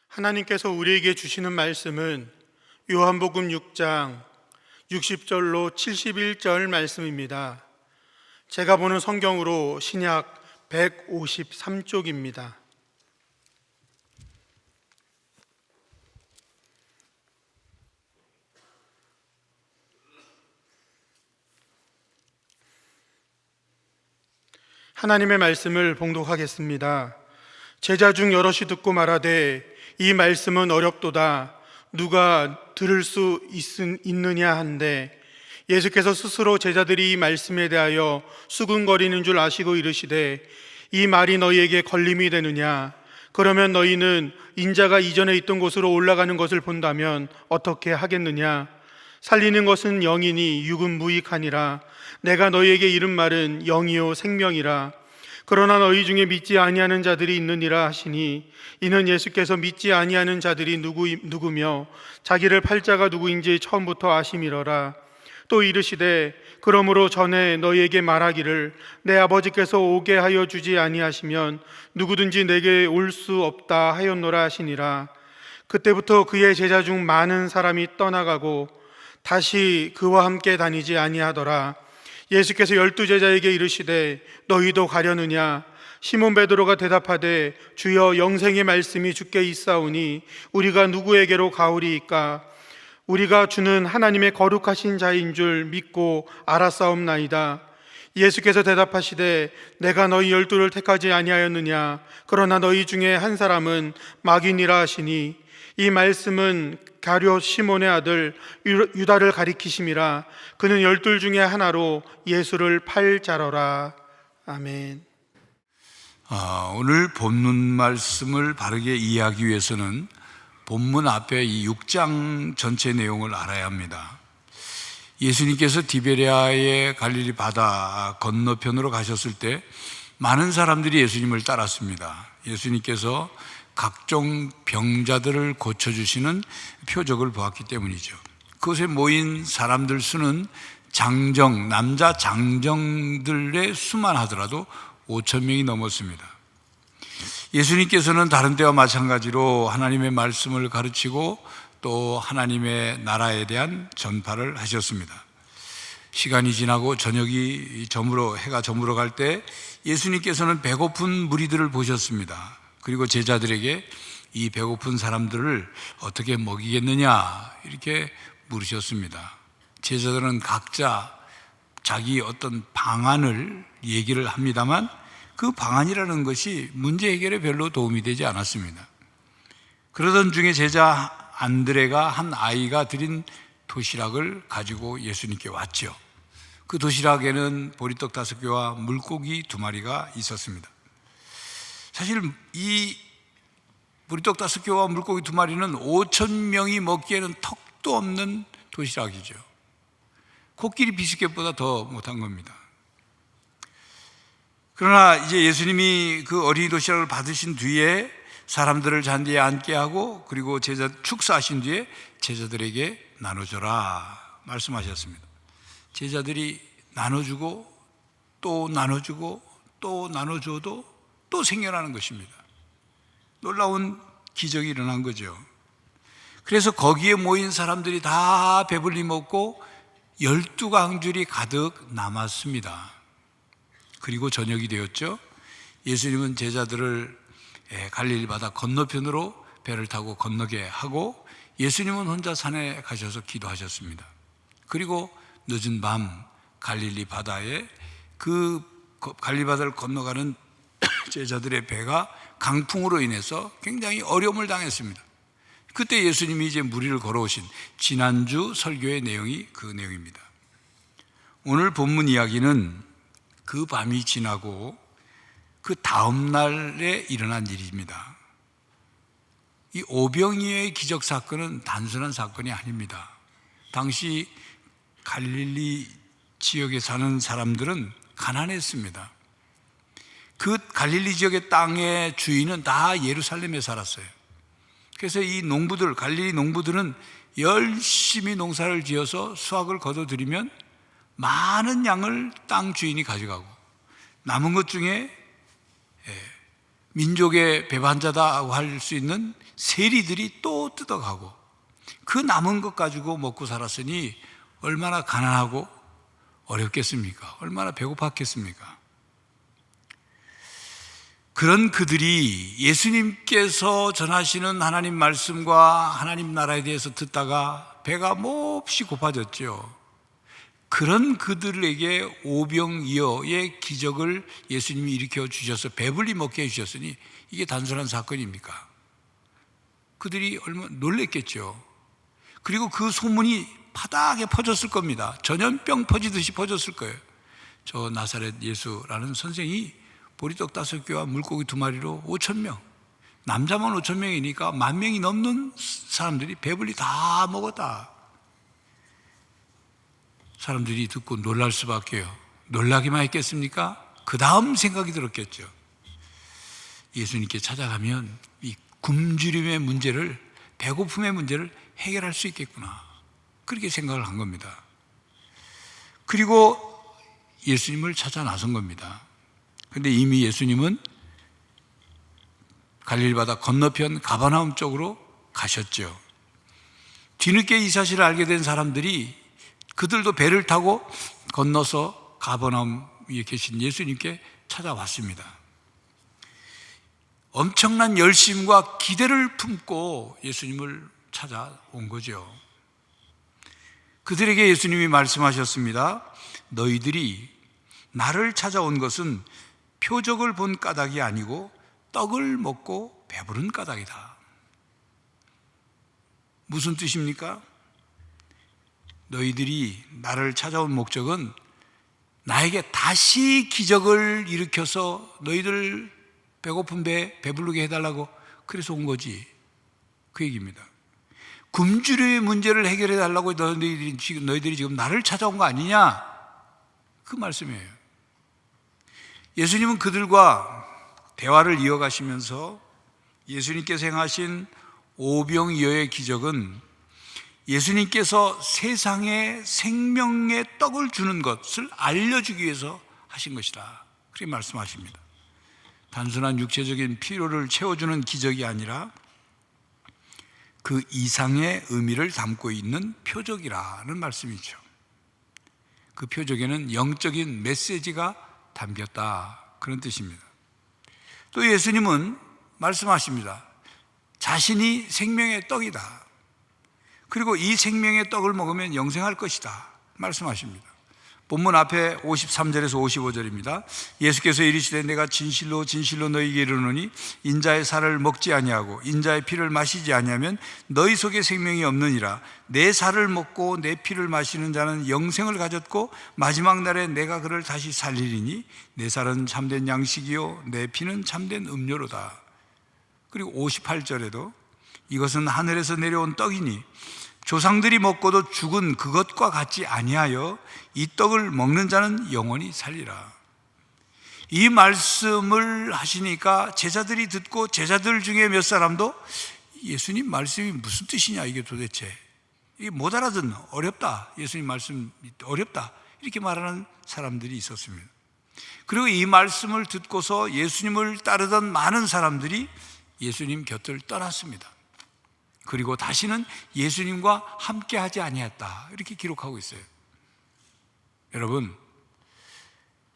하나님께서 우리에게 주시는 말씀은 요한복음 6장 60절로 71절 말씀입니다. 제가 보는 성경으로 신약 153쪽입니다. 하나님의 말씀을 봉독하겠습니다. 제자 중 여럿이 듣고 말하되 이 말씀은 어렵도다. 누가 들을 수 있느냐 한데 예수께서 스스로 제자들이 이 말씀에 대하여 수군거리는 줄 아시고 이르시되 이 말이 너희에게 걸림이 되느냐? 그러면 너희는 인자가 이전에 있던 곳으로 올라가는 것을 본다면 어떻게 하겠느냐? 살리는 것은 영이니 육은 무익하니라. 내가 너희에게 이른 말은 영이요 생명이라. 그러나 너희 중에 믿지 아니하는 자들이 있느니라 하시니 이는 예수께서 믿지 아니하는 자들이 누구며 자기를 팔 자가 누구인지 처음부터 아심이러라. 또 이르시되 그러므로 전에 너희에게 말하기를 내 아버지께서 오게 하여 주지 아니하시면 누구든지 내게 올 수 없다 하였노라 하시니라. 그때부터 그의 제자 중 많은 사람이 떠나가고 다시 그와 함께 다니지 아니하더라. 예수께서 12제자에게 이르시되 너희도 가려느냐? 시몬 베드로가 대답하되 주여 영생의 말씀이 주께 있사오니 우리가 누구에게로 가오리이까? 우리가 주는 하나님의 거룩하신 자인 줄 믿고 알았사옵나이다. 예수께서 대답하시되 내가 너희 12를 택하지 아니하였느냐? 그러나 너희 중에 한 사람은 마귀니라 하시니 이 말씀은 가룟 시몬의 아들 유다를 가리키심이라. 그는 12 중에 하나로 예수를 팔 자러라. 아멘. 오늘 본문 말씀을 바르게 이해하기 위해서는 본문 앞에 이 6장 전체 내용을 알아야 합니다. 예수님께서 디베랴의 갈릴리 바다 건너편으로 가셨을 때 많은 사람들이 예수님을 따랐습니다. 예수님께서 각종 병자들을 고쳐주시는 표적을 보았기 때문이죠. 그곳에 모인 사람들 수는 남자 장정들의 수만 하더라도 5천 명이 넘었습니다. 예수님께서는 다른 때와 마찬가지로 하나님의 말씀을 가르치고 또 하나님의 나라에 대한 전파를 하셨습니다. 시간이 지나고 해가 저물어 갈 때 예수님께서는 배고픈 무리들을 보셨습니다. 그리고 제자들에게 이 배고픈 사람들을 어떻게 먹이겠느냐 이렇게 물으셨습니다. 제자들은 각자 자기 어떤 방안을 얘기를 합니다만 그 방안이라는 것이 문제 해결에 별로 도움이 되지 않았습니다. 그러던 중에 제자 안드레가 한 아이가 드린 도시락을 가지고 예수님께 왔죠. 그 도시락에는 보리떡 5개와 물고기 2마리가 있었습니다. 사실 이 보리떡 5개와 물고기 2마리는 5천 명이 먹기에는 턱도 없는 도시락이죠. 코끼리 비스켓보다 더 못한 겁니다. 그러나 이제 예수님이 그 어린이 도시락을 받으신 뒤에 사람들을 잔디에 앉게 하고 그리고 축사하신 뒤에 제자들에게 나눠줘라 말씀하셨습니다. 제자들이 나눠주고 또 나눠주고 또 나눠줘도 또 생겨나는 것입니다. 놀라운 기적이 일어난 거죠. 그래서 거기에 모인 사람들이 다 배불리 먹고 12강줄이 가득 남았습니다. 그리고 저녁이 되었죠. 예수님은 제자들을 갈릴리 바다 건너편으로 배를 타고 건너게 하고 예수님은 혼자 산에 가셔서 기도하셨습니다. 그리고 늦은 밤 갈릴리 바다에 갈릴리 바다를 건너가는 제자들의 배가 강풍으로 인해서 굉장히 어려움을 당했습니다. 그때 예수님이 이제 무리를 걸어오신 지난주 설교의 내용이 그 내용입니다. 오늘 본문 이야기는 그 밤이 지나고 그 다음 날에 일어난 일입니다. 이 오병이어의 기적 사건은 단순한 사건이 아닙니다. 당시 갈릴리 지역에 사는 사람들은 가난했습니다. 그 갈릴리 지역의 땅의 주인은 다 예루살렘에 살았어요. 그래서 이 갈릴리 농부들은 열심히 농사를 지어서 수확을 거둬들이면 많은 양을 땅 주인이 가져가고 남은 것 중에 민족의 배반자다고 할 수 있는 세리들이 또 뜯어가고 그 남은 것 가지고 먹고 살았으니 얼마나 가난하고 어렵겠습니까? 얼마나 배고팠겠습니까? 그런 그들이 예수님께서 전하시는 하나님 말씀과 하나님 나라에 대해서 듣다가 배가 몹시 고파졌죠. 그런 그들에게 오병이어의 기적을 예수님이 일으켜 주셔서 배불리 먹게 해주셨으니 이게 단순한 사건입니까? 그들이 얼마나 놀랬겠죠. 그리고 그 소문이 파다하게 퍼졌을 겁니다. 전염병 퍼지듯이 퍼졌을 거예요. 저 나사렛 예수라는 선생이 보리떡 5개와 물고기 2마리로 5,000명, 남자만 5,000명이니까 10,000명이 넘는 사람들이 배불리 다 먹었다. 사람들이 듣고 놀랄 수밖에요. 놀라기만 했겠습니까? 그 다음 생각이 들었겠죠. 예수님께 찾아가면 이 굶주림의 문제를, 배고픔의 문제를 해결할 수 있겠구나, 그렇게 생각을 한 겁니다. 그리고 예수님을 찾아 나선 겁니다. 그런데 이미 예수님은 갈릴리 바다 건너편 가버나움 쪽으로 가셨죠. 뒤늦게 이 사실을 알게 된 사람들이 그들도 배를 타고 건너서 가버나움에 계신 예수님께 찾아왔습니다. 엄청난 열심과 기대를 품고 예수님을 찾아온 거죠. 그들에게 예수님이 말씀하셨습니다. 너희들이 나를 찾아온 것은 표적을 본 까닭이 아니고 떡을 먹고 배부른 까닭이다. 무슨 뜻입니까? 너희들이 나를 찾아온 목적은 나에게 다시 기적을 일으켜서 너희들 배고픈 배 배부르게 해달라고, 그래서 온 거지, 그 얘기입니다. 굶주림의 문제를 해결해 달라고 너희들이 지금 나를 찾아온 거 아니냐, 그 말씀이에요. 예수님은 그들과 대화를 이어가시면서 예수님께서 행하신 오병이어의 기적은 예수님께서 세상에 생명의 떡을 주는 것을 알려주기 위해서 하신 것이다, 그렇게 말씀하십니다. 단순한 육체적인 필요를 채워주는 기적이 아니라 그 이상의 의미를 담고 있는 표적이라는 말씀이죠. 그 표적에는 영적인 메시지가 담겼다, 그런 뜻입니다. 또 예수님은 말씀하십니다. 자신이 생명의 떡이다. 그리고 이 생명의 떡을 먹으면 영생할 것이다, 말씀하십니다. 본문 앞에 53절에서 55절입니다. 예수께서 이르시되 내가 진실로 진실로 너희에게 이르노니 인자의 살을 먹지 아니하고 인자의 피를 마시지 아니하면 너희 속에 생명이 없느니라. 내 살을 먹고 내 피를 마시는 자는 영생을 가졌고 마지막 날에 내가 그를 다시 살리리니 내 살은 참된 양식이요 내 피는 참된 음료로다. 그리고 58절에도 이것은 하늘에서 내려온 떡이니 조상들이 먹고도 죽은 그것과 같지 아니하여 이 떡을 먹는 자는 영원히 살리라. 이 말씀을 하시니까 제자들이 듣고 제자들 중에 몇 사람도 예수님 말씀이 무슨 뜻이냐, 이게 도대체 이게 못 알아듣는, 어렵다, 예수님 말씀 어렵다, 이렇게 말하는 사람들이 있었습니다. 그리고 이 말씀을 듣고서 예수님을 따르던 많은 사람들이 예수님 곁을 떠났습니다. 그리고 다시는 예수님과 함께 하지 아니했다, 이렇게 기록하고 있어요. 여러분,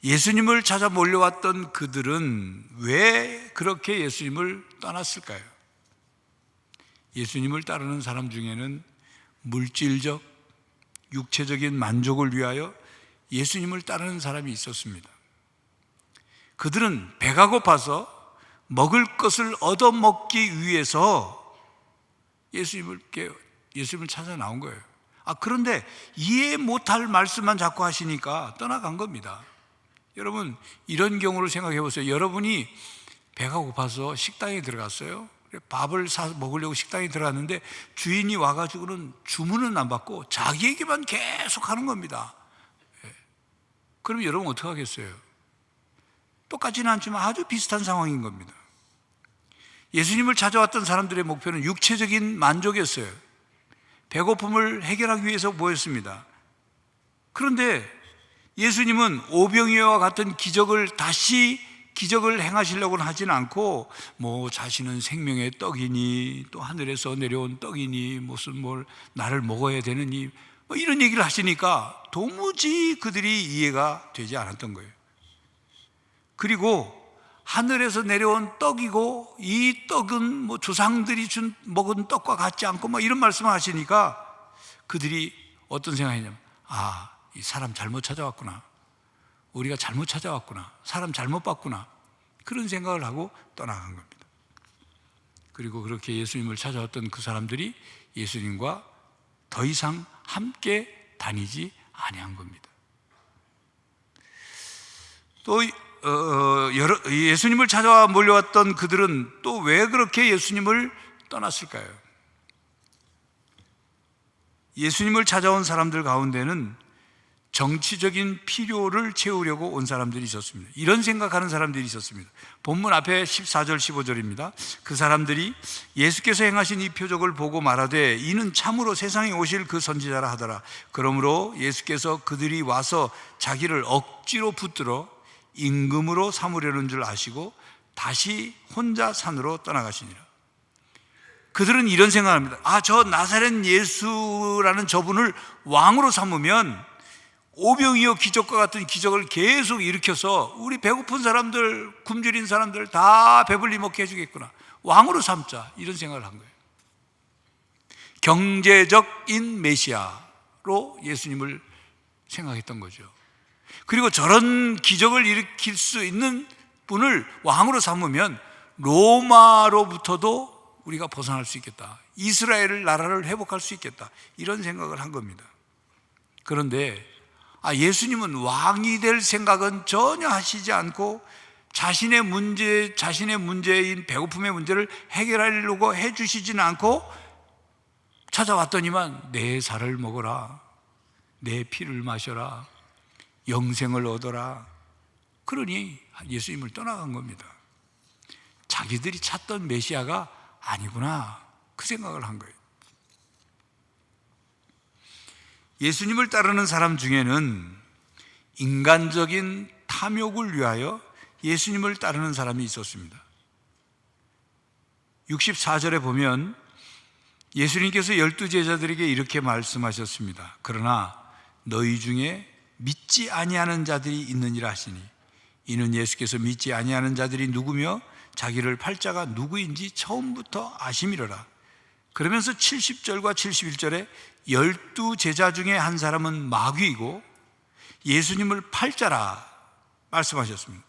예수님을 찾아 몰려왔던 그들은 왜 그렇게 예수님을 떠났을까요? 예수님을 따르는 사람 중에는 물질적, 육체적인 만족을 위하여 예수님을 따르는 사람이 있었습니다. 그들은 배가 고파서 먹을 것을 얻어먹기 위해서 예수님을 찾아 나온 거예요. 그런데 이해 못할 말씀만 자꾸 하시니까 떠나간 겁니다. 여러분, 이런 경우를 생각해 보세요. 여러분이 배가 고파서 식당에 들어갔어요. 밥을 사 먹으려고 식당에 들어갔는데 주인이 와가지고는 주문은 안 받고 자기 얘기만 계속 하는 겁니다. 그럼 여러분 어떻게 하겠어요? 똑같지는 않지만 아주 비슷한 상황인 겁니다. 예수님을 찾아왔던 사람들의 목표는 육체적인 만족이었어요. 배고픔을 해결하기 위해서 모였습니다. 그런데 예수님은 오병이어와 같은 기적을 다시 기적을 행하시려고는 하진 않고 뭐 자신은 생명의 떡이니 또 하늘에서 내려온 떡이니 무슨 뭘 나를 먹어야 되느니 뭐 이런 얘기를 하시니까 도무지 그들이 이해가 되지 않았던 거예요. 그리고 하늘에서 내려온 떡이고 이 떡은 뭐 조상들이 먹은 떡과 같지 않고 뭐 이런 말씀을 하시니까 그들이 어떤 생각이냐면 이 사람 잘못 찾아왔구나. 우리가 잘못 찾아왔구나. 사람 잘못 봤구나. 그런 생각을 하고 떠나간 겁니다. 그리고 그렇게 예수님을 찾아왔던 그 사람들이 예수님과 더 이상 함께 다니지 아니한 겁니다. 또 예수님을 찾아와 몰려왔던 그들은 또 왜 그렇게 예수님을 떠났을까요? 예수님을 찾아온 사람들 가운데는 정치적인 필요를 채우려고 온 사람들이 있었습니다. 이런 생각하는 사람들이 있었습니다. 본문 앞에 14절 15절입니다. 그 사람들이 예수께서 행하신 이 표적을 보고 말하되 이는 참으로 세상에 오실 그 선지자라 하더라. 그러므로 예수께서 그들이 와서 자기를 억지로 붙들어 임금으로 삼으려는 줄 아시고 다시 혼자 산으로 떠나가시니라. 그들은 이런 생각을 합니다. 저 나사렛 예수라는 저분을 왕으로 삼으면 오병이어 기적과 같은 기적을 계속 일으켜서 우리 배고픈 사람들, 굶주린 사람들 다 배불리 먹게 해주겠구나. 왕으로 삼자. 이런 생각을 한 거예요. 경제적인 메시아로 예수님을 생각했던 거죠. 그리고 저런 기적을 일으킬 수 있는 분을 왕으로 삼으면 로마로부터도 우리가 벗어날 수 있겠다. 이스라엘 나라를 회복할 수 있겠다. 이런 생각을 한 겁니다. 그런데 예수님은 왕이 될 생각은 전혀 하시지 않고 자신의 문제인 배고픔의 문제를 해결하려고 해주시지는 않고 찾아왔더니만 내 살을 먹어라, 내 피를 마셔라, 영생을 얻어라. 그러니 예수님을 떠나간 겁니다. 자기들이 찾던 메시아가 아니구나, 그 생각을 한 거예요. 예수님을 따르는 사람 중에는 인간적인 탐욕을 위하여 예수님을 따르는 사람이 있었습니다. 64절에 보면 예수님께서 12제자들에게 이렇게 말씀하셨습니다. 그러나 너희 중에 믿지 아니하는 자들이 있느니라 하시니 이는 예수께서 믿지 아니하는 자들이 누구며 자기를 팔자가 누구인지 처음부터 아심이로라. 그러면서 70절과 71절에 12제자 중에 한 사람은 마귀이고 예수님을 팔자라 말씀하셨습니다.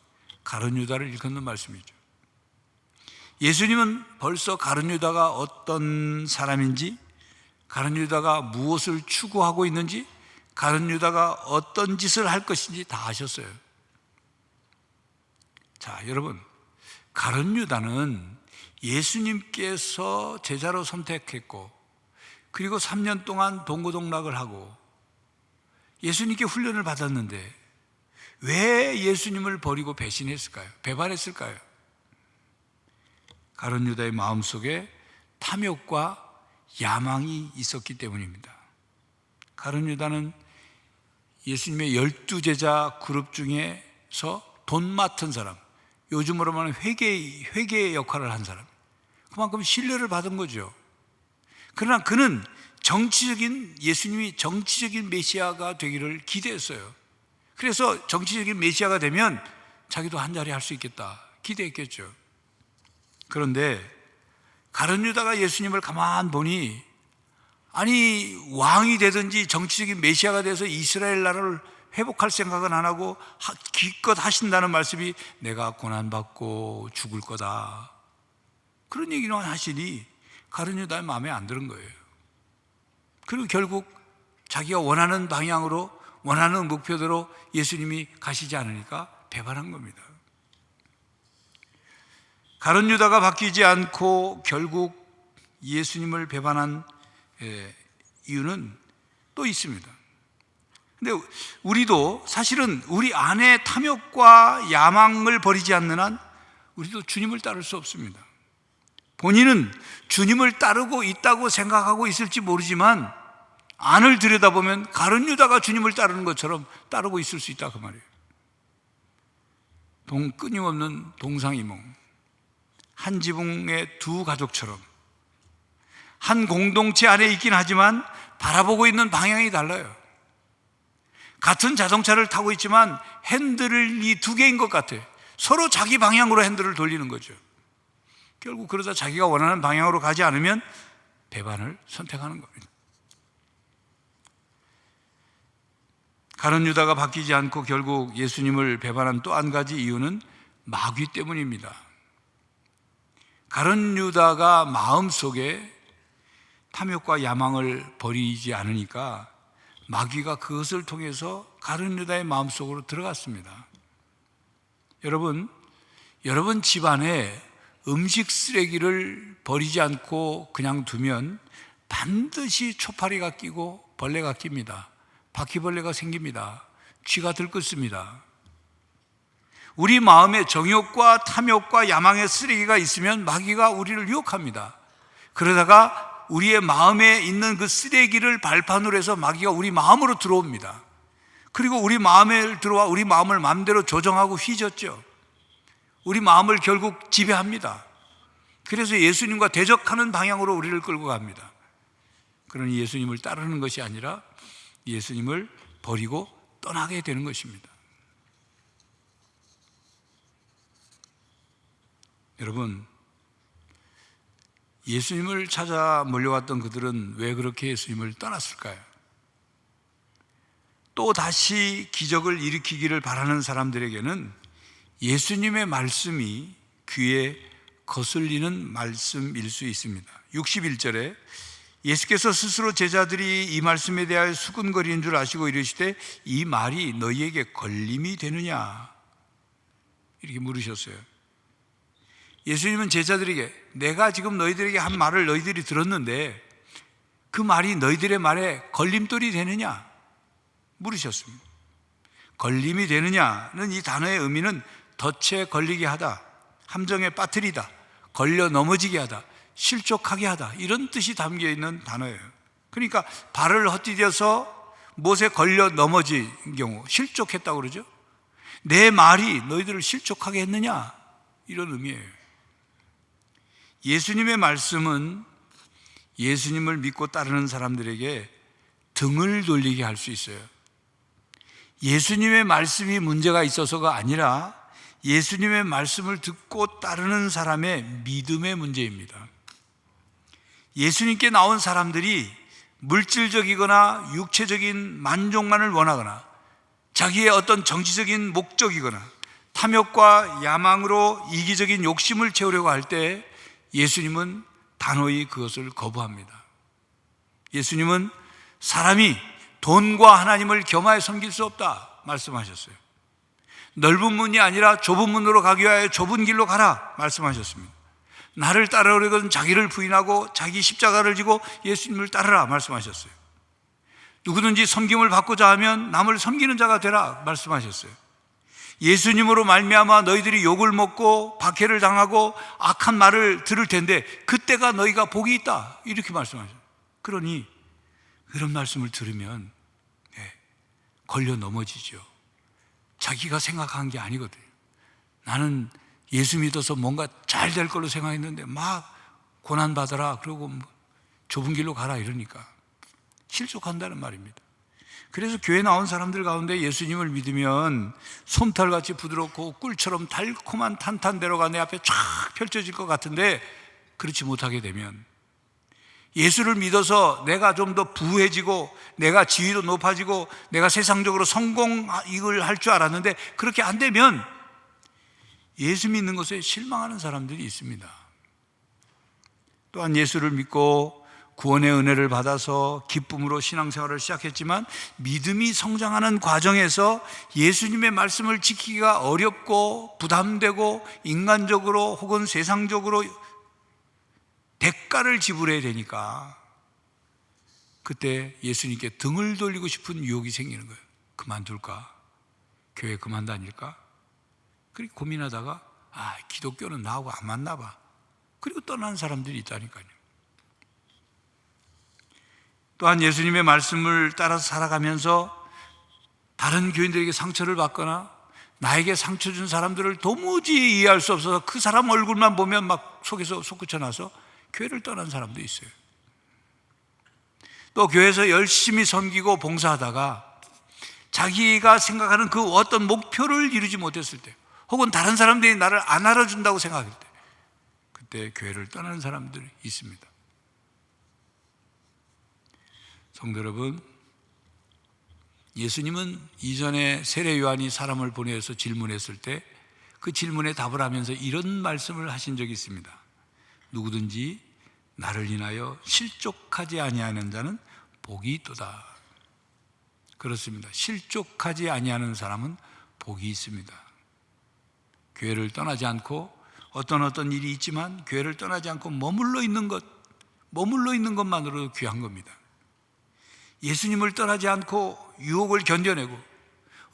가룟 유다를 일컫는 말씀이죠. 예수님은 벌써 가룟 유다가 어떤 사람인지, 가룟 유다가 무엇을 추구하고 있는지, 가룟 유다가 어떤 짓을 할 것인지 다 아셨어요. 자, 여러분, 가룟 유다는 예수님께서 제자로 선택했고 그리고 3년 동안 동고동락을 하고 예수님께 훈련을 받았는데 왜 예수님을 버리고 배신했을까요? 배반했을까요? 가룟 유다의 마음속에 탐욕과 야망이 있었기 때문입니다. 가룟 유다는 예수님의 12제자 그룹 중에서 돈 맡은 사람, 요즘으로 말하면 회계의 역할을 한 사람, 그만큼 신뢰를 받은 거죠. 그러나 그는 예수님이 정치적인 메시아가 되기를 기대했어요. 그래서 정치적인 메시아가 되면 자기도 한 자리 할 수 있겠다 기대했겠죠. 그런데 가룟 유다가 예수님을 가만 보니 왕이 되든지 정치적인 메시아가 돼서 이스라엘 나라를 회복할 생각은 안 하고 기껏 하신다는 말씀이 내가 고난받고 죽을 거다, 그런 얘기는 하시니 가룟 유다의 마음에 안 드는 거예요. 그리고 결국 자기가 원하는 방향으로, 원하는 목표대로 예수님이 가시지 않으니까 배반한 겁니다. 가룟 유다가 바뀌지 않고 결국 예수님을 배반한 이유는 또 있습니다. 근데 우리도 사실은 우리 안에 탐욕과 야망을 버리지 않는 한 우리도 주님을 따를 수 없습니다. 본인은 주님을 따르고 있다고 생각하고 있을지 모르지만 안을 들여다보면 가룟 유다가 주님을 따르는 것처럼 따르고 있을 수 있다, 그 말이에요. 끊임없는 동상이몽, 한 지붕의 두 가족처럼 한 공동체 안에 있긴 하지만 바라보고 있는 방향이 달라요. 같은 자동차를 타고 있지만 핸들이 두 개인 것 같아요. 서로 자기 방향으로 핸들을 돌리는 거죠. 결국 그러다 자기가 원하는 방향으로 가지 않으면 배반을 선택하는 겁니다. 가룟 유다가 바뀌지 않고 결국 예수님을 배반한 또 한 가지 이유는 마귀 때문입니다. 가룟 유다가 마음속에 탐욕과 야망을 버리지 않으니까 마귀가 그것을 통해서 가룟 유다의 마음속으로 들어갔습니다. 여러분 집안에 음식 쓰레기를 버리지 않고 그냥 두면 반드시 초파리가 끼고 벌레가 낍니다. 바퀴벌레가 생깁니다. 쥐가 들끓습니다. 우리 마음에 정욕과 탐욕과 야망의 쓰레기가 있으면 마귀가 우리를 유혹합니다. 그러다가 우리의 마음에 있는 그 쓰레기를 발판으로 해서 마귀가 우리 마음으로 들어옵니다. 그리고 우리 마음에 들어와 우리 마음을 마음대로 조정하고 휘젓죠. 우리 마음을 결국 지배합니다. 그래서 예수님과 대적하는 방향으로 우리를 끌고 갑니다. 그러니 예수님을 따르는 것이 아니라 예수님을 버리고 떠나게 되는 것입니다. 여러분, 예수님을 찾아 몰려왔던 그들은 왜 그렇게 예수님을 떠났을까요? 또 다시 기적을 일으키기를 바라는 사람들에게는 예수님의 말씀이 귀에 거슬리는 말씀일 수 있습니다. 61절에 예수께서 스스로 제자들이 이 말씀에 대하여 수군거리는 줄 아시고 이르시되 이 말이 너희에게 걸림이 되느냐 이렇게 물으셨어요. 예수님은 제자들에게 내가 지금 너희들에게 한 말을 너희들이 들었는데 그 말이 너희들의 말에 걸림돌이 되느냐 물으셨습니다. 걸림이 되느냐는 이 단어의 의미는 덫에 걸리게 하다, 함정에 빠뜨리다, 걸려 넘어지게 하다, 실족하게 하다 이런 뜻이 담겨있는 단어예요. 그러니까 발을 헛디뎌서 못에 걸려 넘어진 경우 실족했다고 그러죠. 내 말이 너희들을 실족하게 했느냐 이런 의미예요. 예수님의 말씀은 예수님을 믿고 따르는 사람들에게 등을 돌리게 할 수 있어요. 예수님의 말씀이 문제가 있어서가 아니라 예수님의 말씀을 듣고 따르는 사람의 믿음의 문제입니다. 예수님께 나온 사람들이 물질적이거나 육체적인 만족만을 원하거나 자기의 어떤 정치적인 목적이거나 탐욕과 야망으로 이기적인 욕심을 채우려고 할 때 예수님은 단호히 그것을 거부합니다. 예수님은 사람이 돈과 하나님을 겸하여 섬길 수 없다 말씀하셨어요. 넓은 문이 아니라 좁은 문으로 가기 위하여 좁은 길로 가라 말씀하셨습니다. 나를 따르려거든 자기를 부인하고 자기 십자가를 지고 예수님을 따르라 말씀하셨어요. 누구든지 섬김을 받고자 하면 남을 섬기는 자가 되라 말씀하셨어요. 예수님으로 말미암아 너희들이 욕을 먹고 박해를 당하고 악한 말을 들을 텐데 그때가 너희가 복이 있다 이렇게 말씀하셨어요. 그러니 그런 말씀을 들으면 걸려 넘어지죠. 자기가 생각한 게 아니거든요. 나는 예수 믿어서 뭔가 잘 될 걸로 생각했는데 막 고난받아라 그러고 좁은 길로 가라 이러니까 실족한다는 말입니다. 그래서 교회 나온 사람들 가운데 예수님을 믿으면 솜털같이 부드럽고 꿀처럼 달콤한 탄탄대로가 내 앞에 쫙 펼쳐질 것 같은데 그렇지 못하게 되면 예수를 믿어서 내가 좀 더 부해지고 내가 지위도 높아지고 내가 세상적으로 성공을 할 줄 알았는데 그렇게 안 되면 예수 믿는 것에 실망하는 사람들이 있습니다. 또한 예수를 믿고 구원의 은혜를 받아서 기쁨으로 신앙생활을 시작했지만 믿음이 성장하는 과정에서 예수님의 말씀을 지키기가 어렵고 부담되고 인간적으로 혹은 세상적으로 대가를 지불해야 되니까 그때 예수님께 등을 돌리고 싶은 유혹이 생기는 거예요. 그만둘까? 교회 그만 다닐까? 그렇게 고민하다가 기독교는 나하고 안 맞나 봐. 그리고 떠나는 사람들이 있다니까요. 또한 예수님의 말씀을 따라서 살아가면서 다른 교인들에게 상처를 받거나 나에게 상처 준 사람들을 도무지 이해할 수 없어서 그 사람 얼굴만 보면 막 속에서 솟구쳐 나서 교회를 떠난 사람도 있어요. 또 교회에서 열심히 섬기고 봉사하다가 자기가 생각하는 그 어떤 목표를 이루지 못했을 때, 혹은 다른 사람들이 나를 안 알아준다고 생각할 때, 그때 교회를 떠나는 사람들이 있습니다. 성도 여러분, 예수님은 이전에 세례 요한이 사람을 보내서 질문했을 때 그 질문에 답을 하면서 이런 말씀을 하신 적이 있습니다. 누구든지 나를 인하여 실족하지 아니하는 자는 복이 있도다. 그렇습니다. 실족하지 아니하는 사람은 복이 있습니다. 교회를 떠나지 않고 어떤 일이 있지만 교회를 떠나지 않고 머물러 있는 것만으로도 귀한 겁니다. 예수님을 떠나지 않고 유혹을 견뎌내고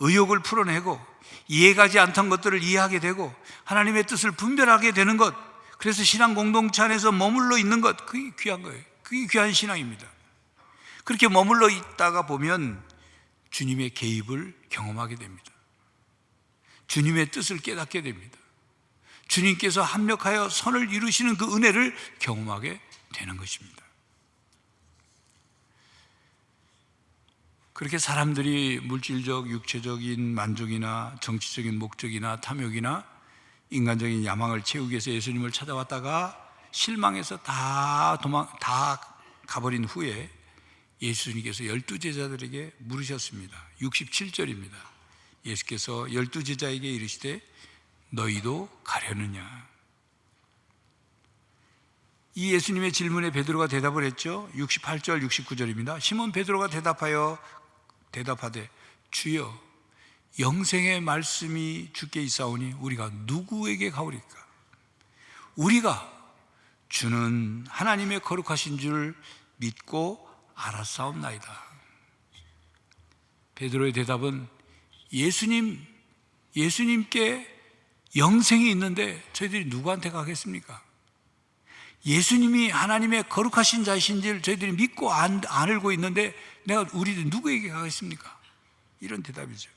의욕을 풀어내고 이해가지 않던 것들을 이해하게 되고 하나님의 뜻을 분별하게 되는 것, 그래서 신앙 공동체 안에서 머물러 있는 것, 그게 귀한 거예요. 그게 귀한 신앙입니다. 그렇게 머물러 있다가 보면 주님의 개입을 경험하게 됩니다. 주님의 뜻을 깨닫게 됩니다. 주님께서 합력하여 선을 이루시는 그 은혜를 경험하게 되는 것입니다. 그렇게 사람들이 물질적, 육체적인 만족이나 정치적인 목적이나 탐욕이나 인간적인 야망을 채우기 위해서 예수님을 찾아왔다가 실망해서 다 가버린 후에 예수님께서 12제자들에게 물으셨습니다. 67절입니다. 예수께서 12제자에게 이르시되 너희도 가려느냐? 이 예수님의 질문에 베드로가 대답을 했죠. 68절, 69절입니다. 시몬 베드로가 대답하되 주여, 영생의 말씀이 주께 있사오니 우리가 누구에게 가오리까? 우리가 주는 하나님의 거룩하신 줄 믿고 알았사옵나이다. 베드로의 대답은 예수님께 영생이 있는데 저희들이 누구한테 가겠습니까? 예수님이 하나님의 거룩하신 자이신 줄 저희들이 믿고 안 알고 있는데 우리들 누구에게 가겠습니까? 이런 대답이죠.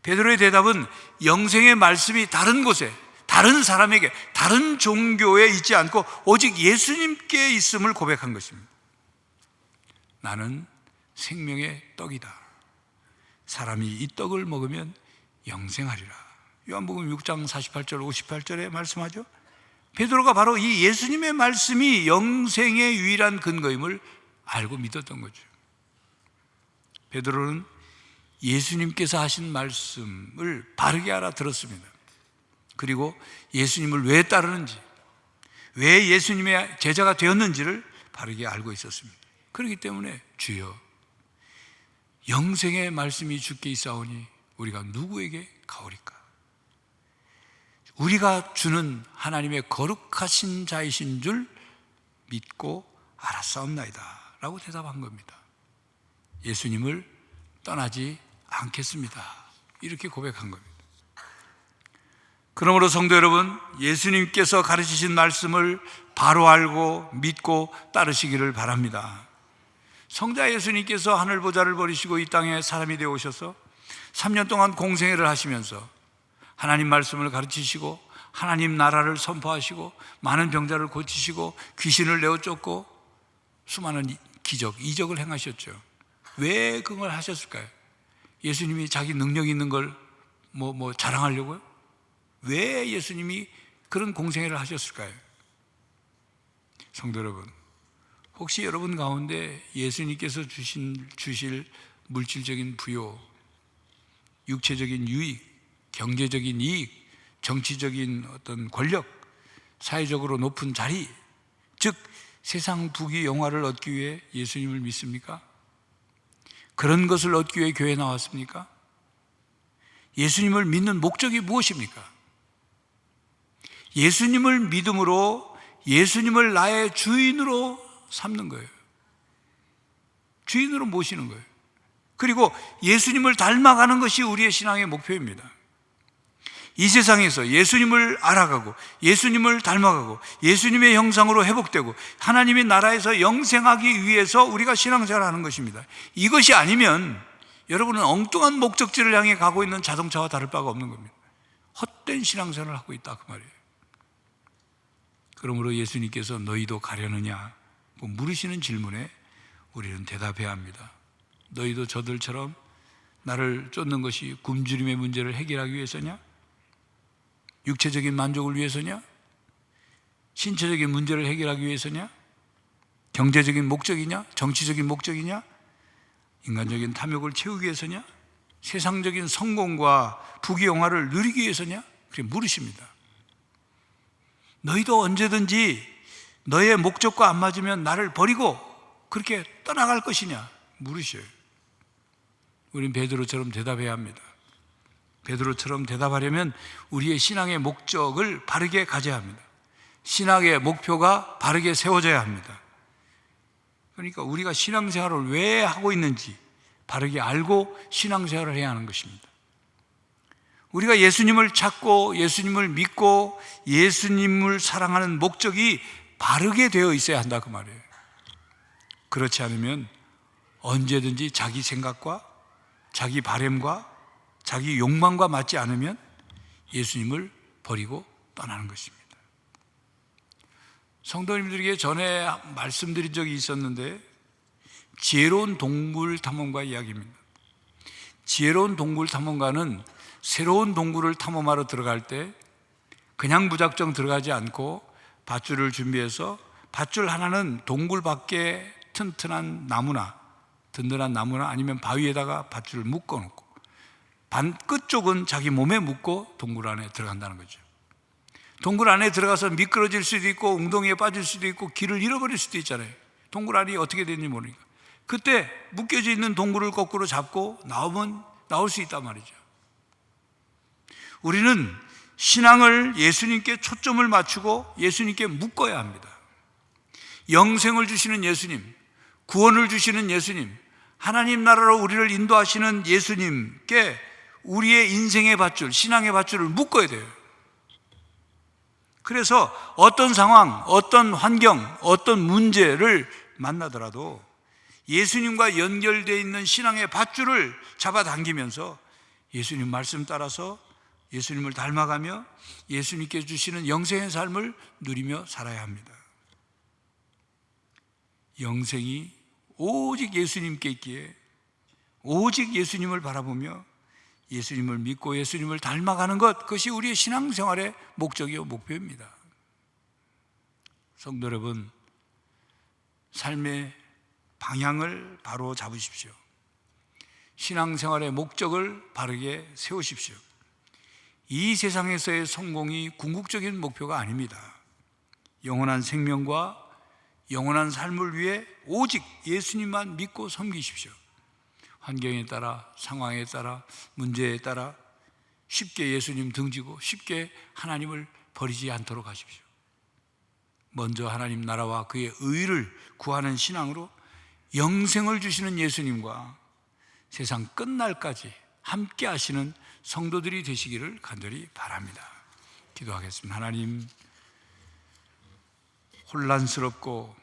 베드로의 대답은 영생의 말씀이 다른 곳에, 다른 사람에게, 다른 종교에 있지 않고 오직 예수님께 있음을 고백한 것입니다. 나는 생명의 떡이다. 사람이 이 떡을 먹으면 영생하리라. 요한복음 6장 48절 58절에 말씀하죠. 베드로가 바로 이 예수님의 말씀이 영생의 유일한 근거임을 알고 믿었던 거죠. 베드로는 예수님께서 하신 말씀을 바르게 알아들었습니다. 그리고 예수님을 왜 따르는지, 왜 예수님의 제자가 되었는지를 바르게 알고 있었습니다. 그렇기 때문에 주여, 영생의 말씀이 주께 있사오니 우리가 누구에게 가오리까? 우리가 주는 하나님의 거룩하신 자이신 줄 믿고 알았사옵나이다 라고 대답한 겁니다. 예수님을 떠나지 않겠습니다. 이렇게 고백한 겁니다. 그러므로 성도 여러분, 예수님께서 가르치신 말씀을 바로 알고 믿고 따르시기를 바랍니다. 성자 예수님께서 하늘보좌를 버리시고 이 땅에 사람이 되어 오셔서 3년 동안 공생애를 하시면서 하나님 말씀을 가르치시고 하나님 나라를 선포하시고 많은 병자를 고치시고 귀신을 내어 쫓고 수많은 이적을 행하셨죠. 왜 그걸 하셨을까요? 예수님이 자기 능력이 있는 걸 자랑하려고요? 왜 예수님이 그런 공생애를 하셨을까요? 성도 여러분, 혹시 여러분 가운데 예수님께서 주실 물질적인 부요, 육체적인 유익, 경제적인 이익, 정치적인 어떤 권력, 사회적으로 높은 자리, 즉 세상 부귀 영화를 얻기 위해 예수님을 믿습니까? 그런 것을 얻기 위해 교회에 나왔습니까? 예수님을 믿는 목적이 무엇입니까? 예수님을 믿음으로 예수님을 나의 주인으로 삼는 거예요. 주인으로 모시는 거예요. 그리고 예수님을 닮아가는 것이 우리의 신앙의 목표입니다. 이 세상에서 예수님을 알아가고 예수님을 닮아가고 예수님의 형상으로 회복되고 하나님의 나라에서 영생하기 위해서 우리가 신앙생활을 하는 것입니다. 이것이 아니면 여러분은 엉뚱한 목적지를 향해 가고 있는 자동차와 다를 바가 없는 겁니다. 헛된 신앙생활을 하고 있다 그 말이에요. 그러므로 예수님께서 너희도 가려느냐 물으시는 질문에 우리는 대답해야 합니다. 너희도 저들처럼 나를 쫓는 것이 굶주림의 문제를 해결하기 위해서냐? 육체적인 만족을 위해서냐? 신체적인 문제를 해결하기 위해서냐? 경제적인 목적이냐? 정치적인 목적이냐? 인간적인 탐욕을 채우기 위해서냐? 세상적인 성공과 부귀영화를 누리기 위해서냐? 그렇게 물으십니다. 너희도 언제든지 너의 목적과 안 맞으면 나를 버리고 그렇게 떠나갈 것이냐? 물으셔요. 우린 베드로처럼 대답해야 합니다. 베드로처럼 대답하려면 우리의 신앙의 목적을 바르게 가져야 합니다. 신앙의 목표가 바르게 세워져야 합니다. 그러니까 우리가 신앙생활을 왜 하고 있는지 바르게 알고 신앙생활을 해야 하는 것입니다. 우리가 예수님을 찾고 예수님을 믿고 예수님을 사랑하는 목적이 바르게 되어 있어야 한다 그 말이에요. 그렇지 않으면 언제든지 자기 생각과 자기 바램과 자기 욕망과 맞지 않으면 예수님을 버리고 떠나는 것입니다. 성도님들에게 전에 말씀드린 적이 있었는데 지혜로운 동물 탐험가 이야기입니다. 지혜로운 동물 탐험가는 새로운 동굴을 탐험하러 들어갈 때 그냥 무작정 들어가지 않고 밧줄을 준비해서 밧줄 하나는 동굴 밖에 튼튼한 나무나 든든한 나무나 아니면 바위에다가 밧줄을 묶어 놓고 반 끝쪽은 자기 몸에 묶고 동굴 안에 들어간다는 거죠. 동굴 안에 들어가서 미끄러질 수도 있고 웅덩이에 빠질 수도 있고 길을 잃어버릴 수도 있잖아요. 동굴 안이 어떻게 되는지 모르니까 그때 묶여져 있는 동굴을 거꾸로 잡고 나오면 나올 수 있단 말이죠. 우리는 신앙을 예수님께 초점을 맞추고 예수님께 묶어야 합니다. 영생을 주시는 예수님, 구원을 주시는 예수님, 하나님 나라로 우리를 인도하시는 예수님께 우리의 인생의 밧줄, 신앙의 밧줄을 묶어야 돼요. 그래서 어떤 상황, 어떤 환경, 어떤 문제를 만나더라도 예수님과 연결되어 있는 신앙의 밧줄을 잡아당기면서 예수님 말씀 따라서 예수님을 닮아가며 예수님께 주시는 영생의 삶을 누리며 살아야 합니다. 영생이 오직 예수님께 있기에 오직 예수님을 바라보며 예수님을 믿고 예수님을 닮아가는 것, 그것이 우리의 신앙생활의 목적이요 목표입니다. 성도 여러분, 삶의 방향을 바로 잡으십시오. 신앙생활의 목적을 바르게 세우십시오. 이 세상에서의 성공이 궁극적인 목표가 아닙니다. 영원한 생명과 영원한 삶을 위해 오직 예수님만 믿고 섬기십시오. 환경에 따라, 상황에 따라, 문제에 따라 쉽게 예수님 등지고 쉽게 하나님을 버리지 않도록 하십시오. 먼저 하나님 나라와 그의 의를 구하는 신앙으로 영생을 주시는 예수님과 세상 끝날까지 함께 하시는 성도들이 되시기를 간절히 바랍니다. 기도하겠습니다. 하나님, 혼란스럽고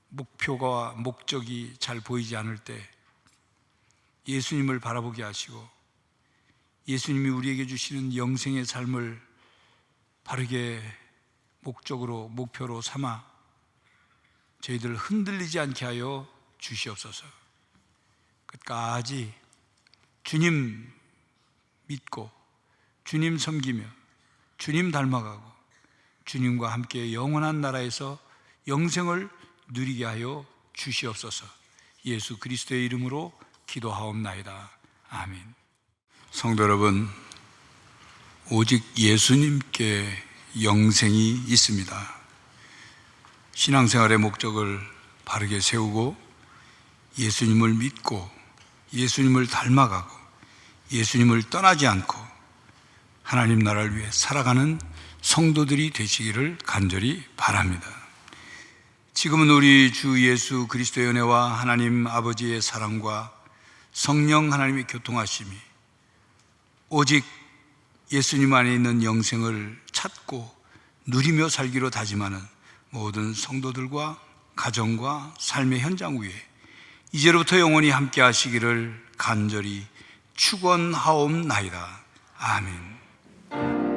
목표가 목적이 잘 보이지 않을 때 예수님을 바라보게 하시고 예수님이 우리에게 주시는 영생의 삶을 바르게 목적으로 목표로 삼아 저희들 흔들리지 않게 하여 주시옵소서. 끝까지 주님 믿고 주님 섬기며 주님 닮아가고 주님과 함께 영원한 나라에서 영생을 누리게 하여 주시옵소서. 예수 그리스도의 이름으로 기도하옵나이다. 아멘. 성도 여러분, 오직 예수님께 영생이 있습니다. 신앙생활의 목적을 바르게 세우고 예수님을 믿고 예수님을 닮아가고 예수님을 떠나지 않고 하나님 나라를 위해 살아가는 성도들이 되시기를 간절히 바랍니다. 지금은 우리 주 예수 그리스도의 은혜와 하나님 아버지의 사랑과 성령 하나님의 교통하심이 오직 예수님 안에 있는 영생을 찾고 누리며 살기로 다짐하는 모든 성도들과 가정과 삶의 현장 위에 이제로부터 영원히 함께 하시기를 간절히 축원하옵나이다. 아멘.